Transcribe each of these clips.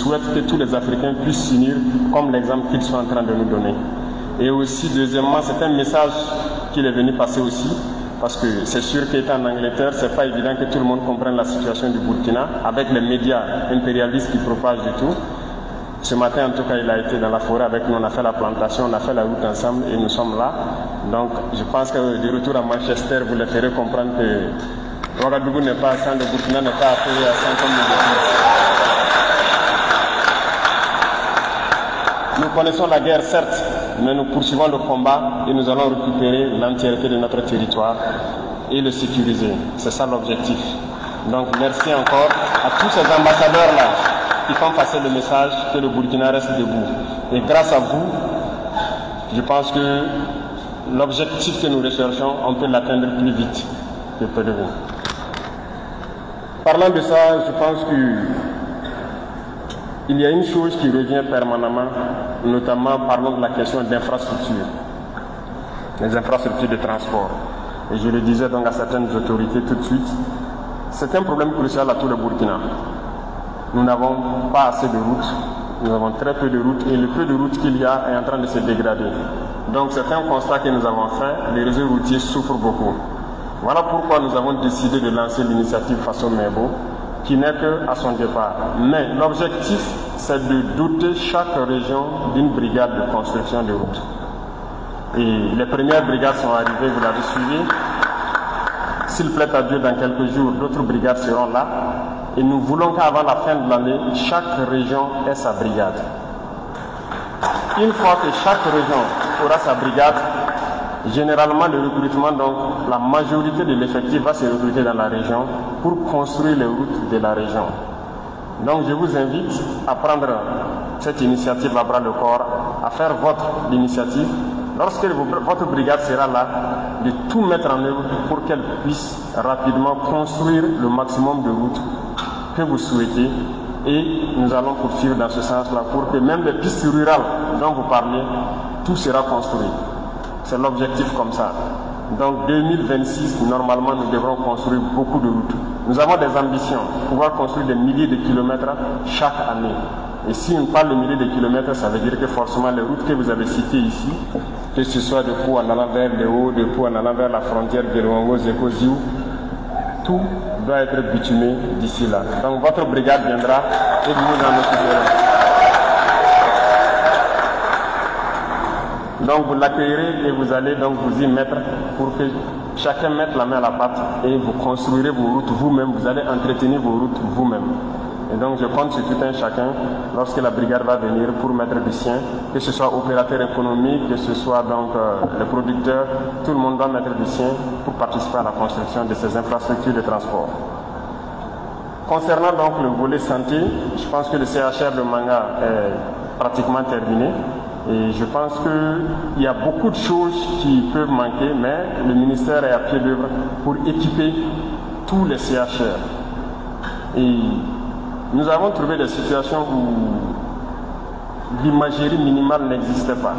souhaite que tous les Africains puissent s'unir comme l'exemple qu'ils sont en train de nous donner. Et aussi, deuxièmement, c'est un message qu'il est venu passer aussi, parce que c'est sûr qu'étant en Angleterre, c'est pas évident que tout le monde comprenne la situation du Burkina, avec les médias impérialistes qui propagent du tout. Ce matin, en tout cas, il a été dans la forêt avec nous, on a fait la plantation, on a fait la route ensemble et nous sommes là. Donc, je pense que du retour à Manchester, vous le ferez comprendre que Ouagadougou n'est pas à 100, le Burkina n'est pas appelé à 100 comme nous. Nous connaissons la guerre, certes, mais nous poursuivons le combat et nous allons récupérer l'entièreté de notre territoire et le sécuriser. C'est ça l'objectif. Donc, merci encore à tous ces ambassadeurs-là qui font passer le message que le Burkina reste debout. Et grâce à vous, je pense que l'objectif que nous recherchons, on peut l'atteindre plus vite que peu de vous. Parlant de ça, je pense qu'il y a une chose qui revient permanemment, notamment parlons de la question d'infrastructures, les infrastructures de transport. Et je le disais donc à certaines autorités tout de suite, c'est un problème crucial à tout le Burkina. Nous n'avons pas assez de routes, nous avons très peu de routes et le peu de routes qu'il y a est en train de se dégrader. Donc c'est un constat que nous avons fait, les réseaux routiers souffrent beaucoup. Voilà pourquoi nous avons décidé de lancer l'initiative Faso Mebo, qui n'est qu'à son départ. Mais l'objectif, c'est de doter chaque région d'une brigade de construction de routes. Et les premières brigades sont arrivées, vous l'avez suivi. S'il plaît à Dieu, dans quelques jours, d'autres brigades seront là. Et nous voulons qu'avant la fin de l'année, chaque région ait sa brigade. Une fois que chaque région aura sa brigade, généralement le recrutement, donc la majorité de l'effectif va se recruter dans la région pour construire les routes de la région. Donc je vous invite à prendre cette initiative à bras le corps, à faire votre initiative. Lorsque votre brigade sera là, de tout mettre en œuvre pour qu'elle puisse rapidement construire le maximum de routes que vous souhaitez. Et nous allons poursuivre dans ce sens-là pour que même les pistes rurales dont vous parlez, tout sera construit. C'est l'objectif comme ça. Donc 2026, normalement, nous devrons construire beaucoup de routes. Nous avons des ambitions, pouvoir construire des milliers de kilomètres chaque année. Et si on parle de milliers de kilomètres, ça veut dire que forcément les routes que vous avez citées ici, que ce soit de Pau en allant vers le haut, de Pau en allant vers la frontière de Luango, Zeko, Ziou, tout doit être bitumé d'ici là. Donc votre brigade viendra et vous vous en occuperez. Donc vous l'accueillerez et vous allez donc vous y mettre pour que chacun mette la main à la pâte et vous construirez vos routes vous-même, vous allez entretenir vos routes vous-même. Et donc je compte sur tout un chacun, lorsque la brigade va venir, pour mettre du sien, que ce soit opérateur économique, que ce soit donc le producteur, tout le monde doit mettre du sien pour participer à la construction de ces infrastructures de transport. Concernant donc le volet santé, je pense que le CHR de Manga est pratiquement terminé. Et je pense qu'il y a beaucoup de choses qui peuvent manquer, mais le ministère est à pied d'œuvre pour équiper tous les CHR. Et nous avons trouvé des situations où l'imagerie minimale n'existait pas.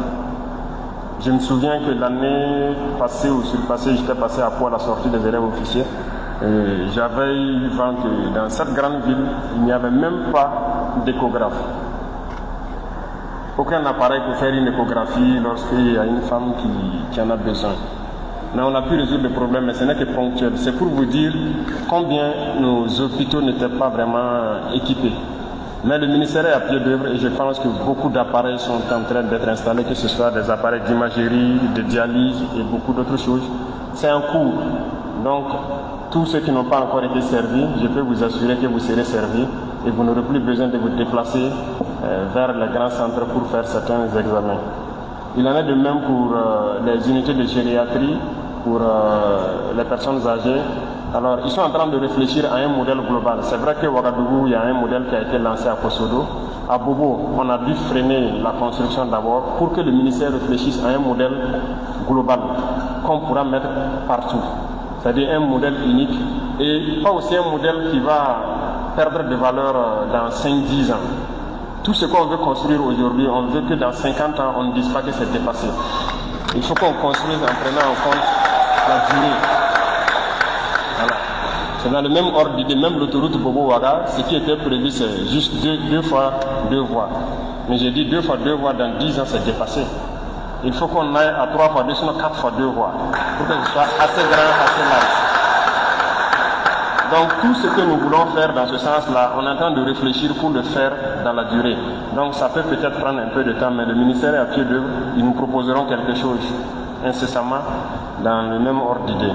Je me souviens que l'année passée ou surpassée, j'étais passé à Pau à la sortie des élèves officiers. J'avais eu vent que dans cette grande ville, il n'y avait même pas d'échographe. Aucun appareil pour faire une échographie lorsqu'il y a une femme qui en a besoin. Mais on a pu résoudre le problème, mais ce n'est que ponctuel. C'est pour vous dire combien nos hôpitaux n'étaient pas vraiment équipés. Mais le ministère est à pied d'œuvre et je pense que beaucoup d'appareils sont en train d'être installés, que ce soit des appareils d'imagerie, de dialyse et beaucoup d'autres choses. C'est en cours. Donc, tous ceux qui n'ont pas encore été servis, je peux vous assurer que vous serez servis et vous n'aurez plus besoin de vous déplacer vers les grands centres pour faire certains examens. Il en est de même pour les unités de gériatrie, pour les personnes âgées. Alors, ils sont en train de réfléchir à un modèle global. C'est vrai qu'à Ouagadougou, il y a un modèle qui a été lancé à Kosodo. À Bobo, on a dû freiner la construction d'abord pour que le ministère réfléchisse à un modèle global qu'on pourra mettre partout. C'est-à-dire un modèle unique et pas aussi un modèle qui va perdre de valeur dans 5-10 ans. Tout ce qu'on veut construire aujourd'hui, on veut que dans 50 ans, on ne dise pas que c'est dépassé. Il faut qu'on construise en prenant en compte la durée. Voilà. C'est dans le même ordre d'idée, même l'autoroute Bobo-Ouaga, ce qui était prévu, c'est juste deux fois 2 voies. Mais j'ai dit 2 fois 2 voies dans 10 ans, c'est dépassé. Il faut qu'on aille à 3 fois 2, sinon 4 fois 2 voies, pour que ce soit assez grand, assez large. Donc tout ce que nous voulons faire dans ce sens-là, on est en train de réfléchir pour le faire dans la durée. Donc ça peut peut-être prendre un peu de temps, mais le ministère est à pied d'œuvre, ils nous proposeront quelque chose incessamment dans le même ordre d'idée.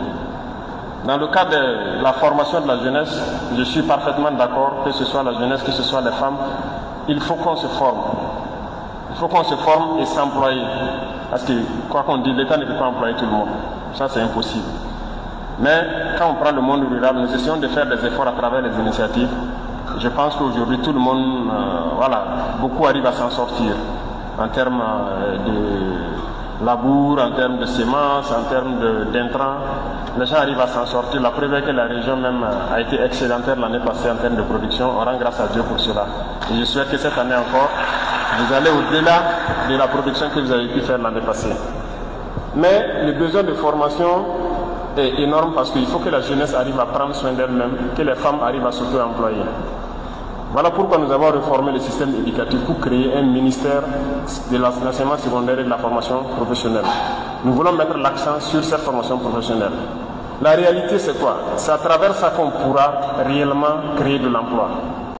Dans le cas de la formation de la jeunesse, je suis parfaitement d'accord, que ce soit la jeunesse, que ce soit les femmes, il faut qu'on se forme. Il faut qu'on se forme et s'employer. Parce que, quoi qu'on dise, l'État ne peut pas employer tout le monde. Ça, c'est impossible. Mais quand on prend le monde rural, nous essayons de faire des efforts à travers les initiatives. Je pense qu'aujourd'hui, tout le monde, beaucoup arrivent à s'en sortir en termes de labour, en termes de semences, en termes d'intrants. Les gens arrivent à s'en sortir. La preuve est que la région même a été excédentaire l'année passée en termes de production. On rend grâce à Dieu pour cela. Et je souhaite que cette année encore, vous allez au-delà de la production que vous avez pu faire l'année passée. Mais le besoin de formation est énorme parce qu'il faut que la jeunesse arrive à prendre soin d'elle-même, que les femmes arrivent à s'auto-employer. Voilà pourquoi nous avons réformé le système éducatif pour créer un ministère de l'enseignement secondaire et de la formation professionnelle. Nous voulons mettre l'accent sur cette formation professionnelle. La réalité, c'est quoi? C'est à travers ça qu'on pourra réellement créer de l'emploi.